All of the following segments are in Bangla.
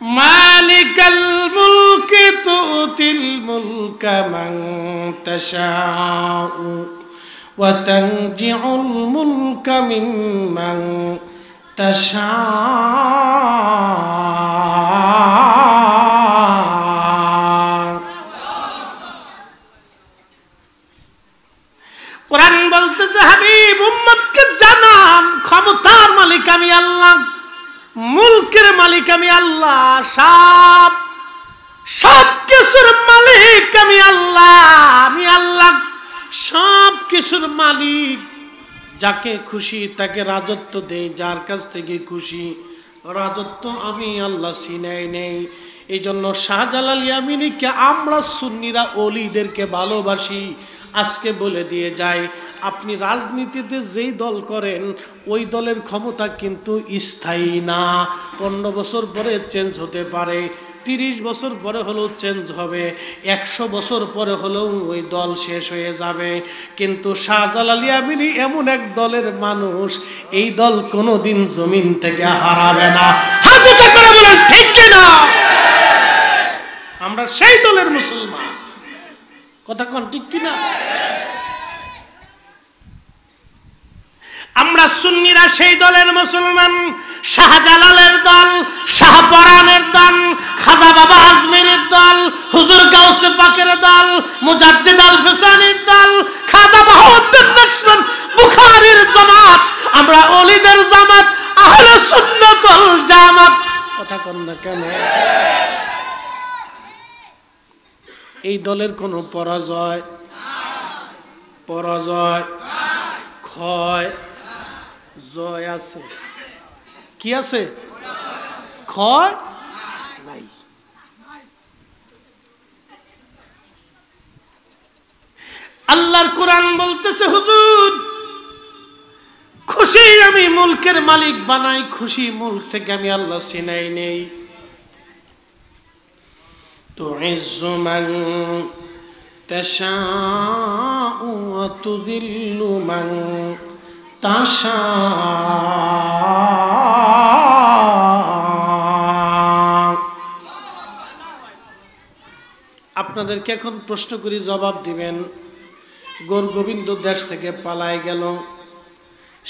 মালিকাল মুলকি তুতিল মুলকা মান তাশাউ ওয়া তানজিউল মুলকা মিম্মান তাশাউ। কোরআন বলতেছে হাবিব উম্মতকে জানান ক্ষমতার মালিক আমি আল্লাহ, মুলকের মালিক আমি আল্লাহ, সব কিছুর মালিক আমি আল্লাহ। আমি আল্লাহ সব কিছুর মালিক, যাকে খুশি তাকে রাজত্ব দেই, যার কাছ থেকে খুশি রাজত্ব আমি আল্লাহ ছিনাই নেই। এই জন্য শাহজালাল ইয়ামিনীকে আমরা সুন্নিরা ওলিদেরকে ভালোবাসি। আজকে বলে দিয়ে যাই, আপনি রাজনীতিতে যেই দল করেন ওই দলের ক্ষমতা কিন্তু স্থায়ী না। 15 বছর পরে চেঞ্জ হতে পারে, 30 বছর পরে হলেও চেঞ্জ হবে, 100 বছর পরে হলেও ওই দল শেষ হয়ে যাবে। কিন্তু শাহজালাল ইয়ামিনী এমন এক দলের মানুষ, এই দল কোনোদিন জমিন থেকে হারাবে না। হাত উঁচু করে বলেন ঠিক কিনা? আমরা সেই দলের মুসলমান, কথা কোন ঠিক কিনা? আমরা সুন্নিরা সেই দলের মুসলমান। শাহজালালের দল, শাহপরানের দল, খাজা বাবা আজমিরের দল, হুজুর গাউসে পাকের দল, মুজাদ্দিদ আল ফিসানির দল, খাজা বাহাউদ্দিন নকশবন্দ বুখারীর জামাত, আমরা ওলিদের জামাত, আহলে সুন্নাত ওয়াল জামাত। কথা কোন না কেন? এই দলের কোনো পরাজয় ক্ষয় জয় আছে, কি আছে? ক্ষয় নাই। আল্লাহর কোরআন বলতেছে হুজুর খুশি আমি মুলকের মালিক বানাই, খুশি মুলক থেকে আমি আল্লাহ ছিনাই নেই। তুইজ্জু মান তাশাউ ওয়া তুযিল্লু মান তাশাউ। আপনাদেরকে এখন প্রশ্ন করি, জবাব দিবেন। গৌর গোবিন্দ দেশ থেকে পালায় গেল।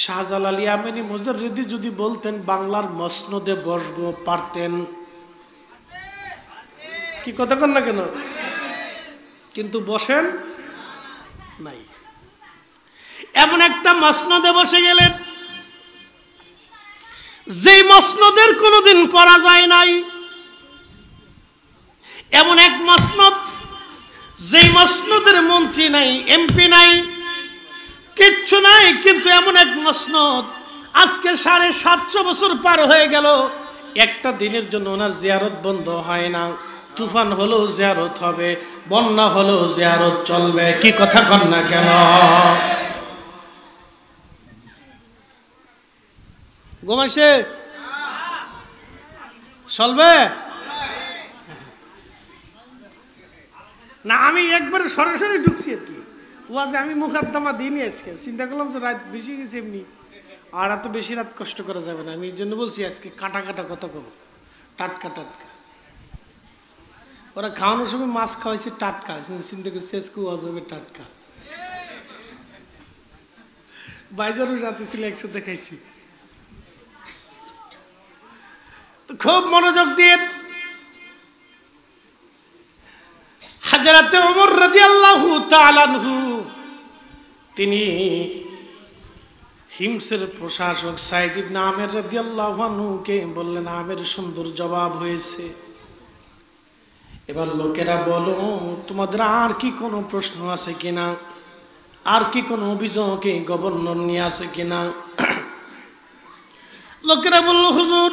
শাহজালাল ইয়ামিনী মুজাররিদি যদি বলতেন বাংলার মসনদে বসবো, পারতেন? কি কথা কন না কেন? কিন্তু বসেন নাই। এমন একটা মসনদে বসে গেলেন যেই মসনদের কোনোদিন পরাজয় নাই, এমন এক মসনদ যেই মসনদের মন্ত্রী নাই, এমপি নাই, কিচ্ছু নাই, কিন্তু এমন এক মসনদ আজকে 750 বছর পার হয়ে গেল, একটা দিনের জন্য ওনার জিয়ারত বন্ধ হয় না। তুফান হলেও জিয়ারত হবে, বন্যা হলেও জিয়ারত চলবে। কি কথা কন না কেন? ঘুমাইছে চলবে না? আমি একবার সরাসরি ঢুকছি আর কি ওয়াজে। আমি মুখাদ্দমা দিইনি আজকে, চিন্তা করলাম যে রাত বেশি গেছে এমনি, আর এত বেশি রাত কষ্ট করা যাবে না। আমি এই জন্য বলছি আজকে কাটা কাটা কথা কব, টাটকা টাটকা। ওরা খাওয়ানোর সময় মাছ খাওয়াইছে টাটকা, চিন্তা করছে আজকে ওয়াজ হবে টাটকা। বাইজারও সাথে ছিল, একসাথে খাইছি। খুব মনোযোগ দিয়ে হযরতে ওমর রাদিয়াল্লাহু তাআলা আনহু, তিনি হিমসের প্রশাসক সাইদ ইবনে আমের রাদিয়াল্লাহু আনহুকে বললেন, আমের সুন্দর জবাব হয়েছে, এবার লোকেরা বলো তোমাদের আর কি কোনো প্রশ্ন আছে কিনা, আর কি কোনো অভিযোগ এই গভর্নর নিয়ে আছে কিনা। লোকেরা বলল হুজুর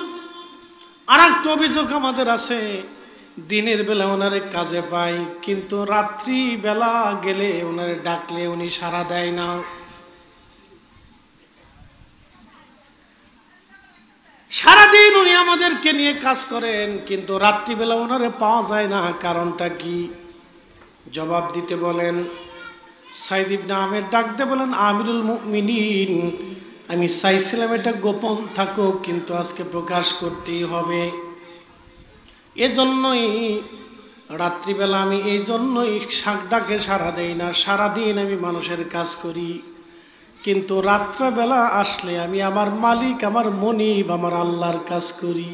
আর একটা অভিযোগ আমাদের আছে, দিনের বেলা ওনারে কাজে পাই, কিন্তু রাত্রি বেলা গেলে ওনারে ডাকলে উনি সাড়া দেয় না। সারাদিন উনি আমাদেরকে নিয়ে কাজ করেন, কিন্তু রাত্রিবেলা ওনারে পাওয়া যায় না, কারণটা কি? জবাব দিতে বলেন। সাইদ ইবনে আমের ডাকতে বলেন, আমিরুল মুমিনিন, আমি চাইছিলাম এটা গোপন থাকুক, কিন্তু আজকে প্রকাশ করতেই হবে। এজন্যই রাত্রিবেলা আমি এই জন্যই ডাকে সাড়া দেই না। সারাদিন আমি মানুষের কাজ করি, কিন্তু রাত্রিবেলা আসলে আমি আমার মালিক, আমার মনিব, আমার আল্লাহর কাজ করি।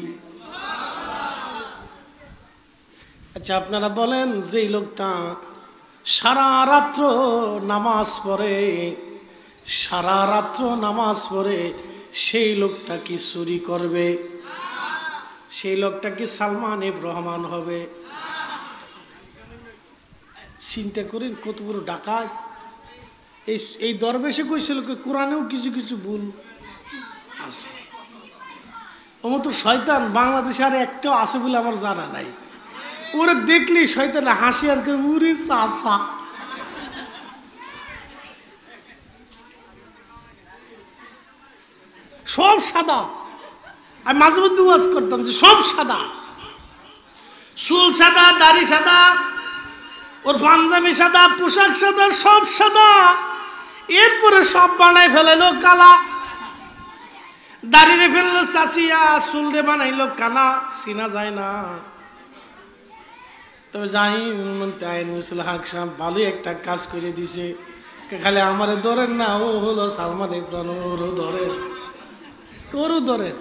আচ্ছা, আপনারা বলেন, যেই লোকটা সারা রাত্র নামাজ পড়ে, সারা রাত্র নামাজ পড়ে, সেই লোকটা কি চুরি করবে? সেই লোকটা কি সালমান এফ রহমান হবে? চিন্তা করেন কত বড় ডাকাত। এই দরবেশে কইছিল কোরআনেও কিছু কিছু ভুল আছে। ও মতো শয়তান বাংলাদেশে আর একটাও আছে বলে আমার জানা নাই। ওরা দেখলি শয়তান হাসি আর কে উরে চাচা। সব সাদা। আমি মাঝে মধ্যে ওয়াজ করতাম যে সব সাদা, চুল সাদা, দাড়ি সাদা, ওর পাঞ্জাবি সাদা, পোশাক সাদা, সব সাদা। এরপরে সব বানাই ফেলাইলো কালা। দাড়িরে ফেললো চাচিয়া, চুলরে বানাইলো কানা, চিনা যায় না। তবে জানি আইনুল হক সাহেব ভালোই একটা কাজ করে দিছে। খালি আমারে ধরেন না, ও হলো সালমান ইফরান, ওরও ধরেন, ওরও ধরেন।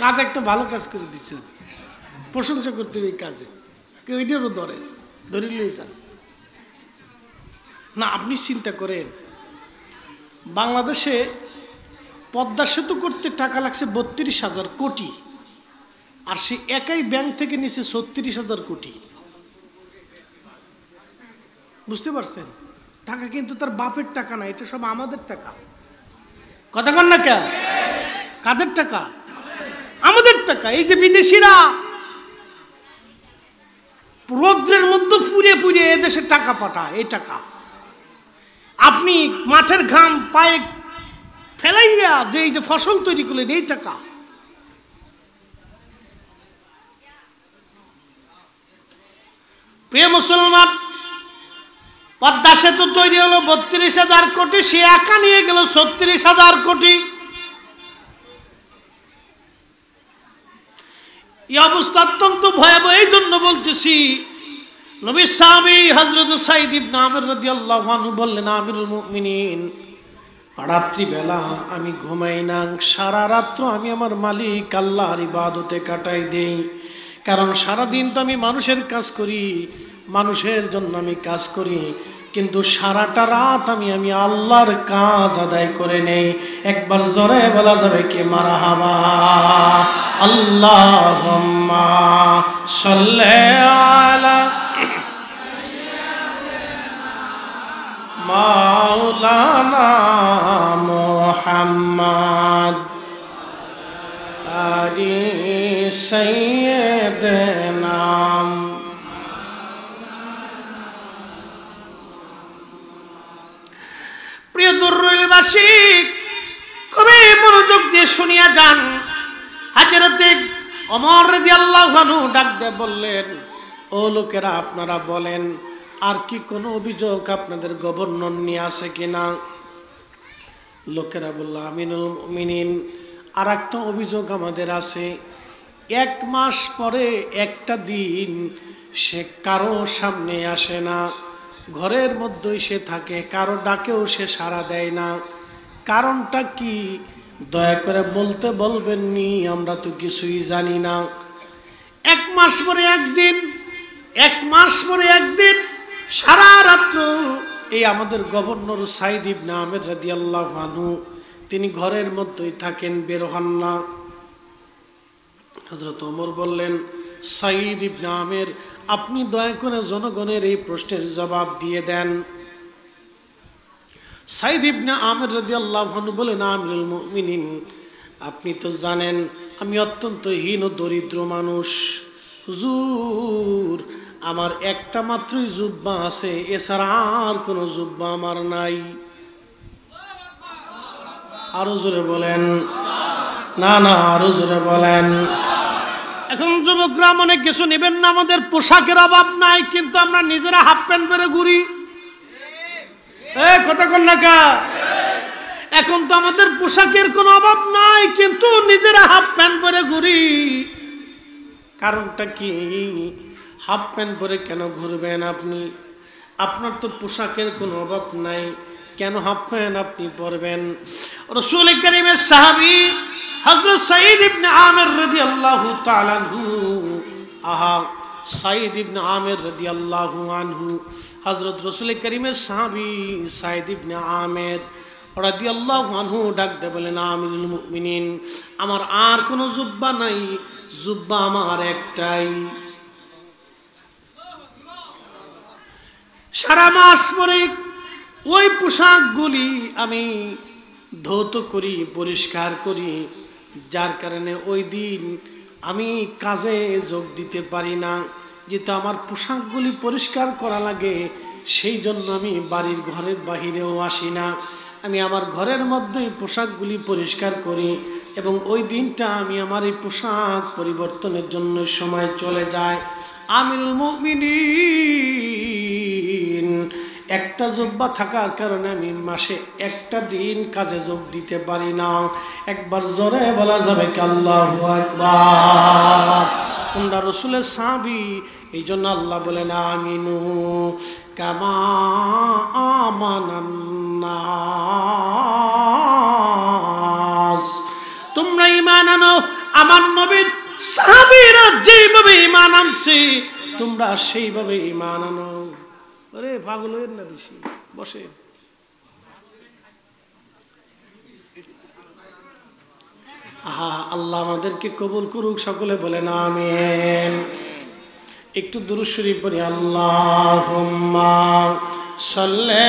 কাজ একটা ভালো কাজ করে দিচ্ছে, প্রশংসা করতে হবে এই কাজে। কেউ এটারও ধরেন, ধরে নিয়ে যান না। আপনি চিন্তা করেন, বাংলাদেশে পদ্মা সেতু করতে টাকা লাগছে 32,000 কোটি, আর সে একাই ব্যাংক থেকে নিচে 36,000 কোটি। বুঝতে পারছেন? টাকা কিন্তু তার বাপের টাকা না, এটা সব আমাদের টাকা। কথা কন না কে? কাদের টাকা? আমাদের টাকা। এই যে বিদেশিরা রৌদ্রের মধ্যে পুড়ে পুড়ে এদেশে টাকা পাঠায়, এই টাকা আপনি মাঠের ঘাম পায়ে ফেলাইয়া যে এই যে ফসল তৈরি করলেন, এই টাকা। প্রিয় মুসলমান, পদ্মা সেতু তৈরি হলো 32,000 কোটি, সে একা নিয়ে গেল 36,000 কোটি। এই অবস্থা অত্যন্ত ভয়াবহ। এই জন্য বলতেছি, নবীর সাহাবী হযরত সাঈদ ইবনে আমর রাদিয়াল্লাহু আনহু বললেন, আমিরুল মুমিনিন, রাত্রিবেলা আমি ঘুমাই না, সারা রাত্র আমি আমার মালিক আল্লাহর ইবাদতে কাটাই দেই। কারণ সারাদিন তো আমি মানুষের কাজ করি, মানুষের জন্য আমি কাজ করি, কিন্তু সারাটা রাত আমি আল্লাহর কাজ আদায় করে নেই। একবার জোরে বলা যাবে কি মারহাবা? আল্লাহুম্মা সাল্লি আলা মাওলানা মুহাম্মদ আলি সাইয়্যিদিনা। প্রিয় দুররুলবাসী, খুবই মনোযোগ দিয়ে শুনিয়া যান। হযরতে ওমর রাদিয়াল্লাহু আনহু ডাক দিয়ে বললেন, ও লোকেরা, আপনারা বলেন, আর কি কোনো অভিযোগ আপনাদের গভর্নর নিয়ে আসে কিনা? লোকেরা বলল, আমিনুল মুমিনিন, আর একটা অভিযোগ আমাদের আছে। 1 মাস পরে একটা দিন সে কারো সামনে আসে না, ঘরের মধ্যেই সে থাকে, কারো ডাকেও সে সাড়া দেয় না। কারণটা কি দয়া করে বলতে বলবেন নি? আমরা তো কিছুই জানি না। 1 মাস পরে একদিন, 1 মাস পরে একদিন সারা রাত্র এই আমাদের গভর্নর সাঈদ ইবনে আমর রাদিয়াল্লাহু আনহু তিনি ঘরের মধ্যেই থাকেন, বের হন না। হযরত ওমর বললেন, সাঈদ ইবনে আমর, আপনি দয়া করে জনগণের এই প্রশ্নের জবাব দিয়ে দেন। সাঈদ ইবনে আমর রাদিয়াল্লাহু আনহু বলেন, আমিরুল মুমিনিন, আপনি তো জানেন আমি অত্যন্ত হীন ও দরিদ্র মানুষ। হুজুর, আমার একটা মাত্রই জুব্বা আছে, এছাড়া আর কোনো জুব্বা আমার নাই। আরো জোরে বলেন। না না, আরো জোরে বলেন। এখন যুবকরা মনে কিছু নেবেন না, আমাদের পোশাকের অভাব নাই, কিন্তু আমরা নিজেরা হাফ প্যান্ট পরে ঘুরি। কথা কন না কা? এখন তো আমাদের পোশাকের কোনো অভাব নাই, কিন্তু নিজেরা হাফ প্যান্ট পরে ঘুরি। কারণটা কি? হাফ প্যান্ট পরে কেন ঘুরবেন আপনি? আপনার তো পোশাকের কোনো অভাব নাই, কেন হাফ প্যান্ট আপনি পরবেন? রাসূল কারীমের সাহাবী হযরত সাঈদ ইবনে আমির রাদিয়াল্লাহু তাআলা আনহু, সাঈদ ইবনে আমির রাদিয়াল্লাহু আনহু, হযরত রাসূল কারীমের সাহাবী সাঈদ ইবনে আমির রাদিয়াল্লাহু আনহু ডাক দিয়ে বলেন, আমিরুল মুমিনিন, আমার আর কোনো জুব্বা নাই, জুব্বা আমার একটাই। সারা মাস পরে ওই পোশাকগুলি আমি ধৌত করি, পরিষ্কার করি, যার কারণে ওই দিন আমি কাজে যোগ দিতে পারি না। যেহেতু আমার পোশাকগুলি পরিষ্কার করা লাগে, সেই জন্য আমি বাড়ির ঘরের বাহিরেও আসি না, আমি আমার ঘরের মধ্যেই পোশাকগুলি পরিষ্কার করি, এবং ওই দিনটা আমি আমার এই পোশাক পরিবর্তনের জন্য সময় চলে যায়। আমিরুল মুমিনিন, একটা জুব্বা থাকার কারণে আমি মাসে একটা দিন কাজে যোগ দিতে পারি না। একবার জোরে বলা যাবে কি আল্লাহু আকবার? তোমরা রাসূলের সাহাবী, এই জন্য আল্লাহ বলেন আমিনু কামা আমানান নাস, তোমরা ঈমান আনো আমার নবীর সাহাবীরা যেভাবে ঈমান আনছে তোমরা সেইভাবে ঈমান আনো। আরে পাগল হইেন না বেশি, বসে। আল্লাহ আমাদেরকে কবুল করুক, সকলে বলেন আমিন। একটু দুরূদ শরীফ পড়ি। আল্লাহুম্মা সাল্লি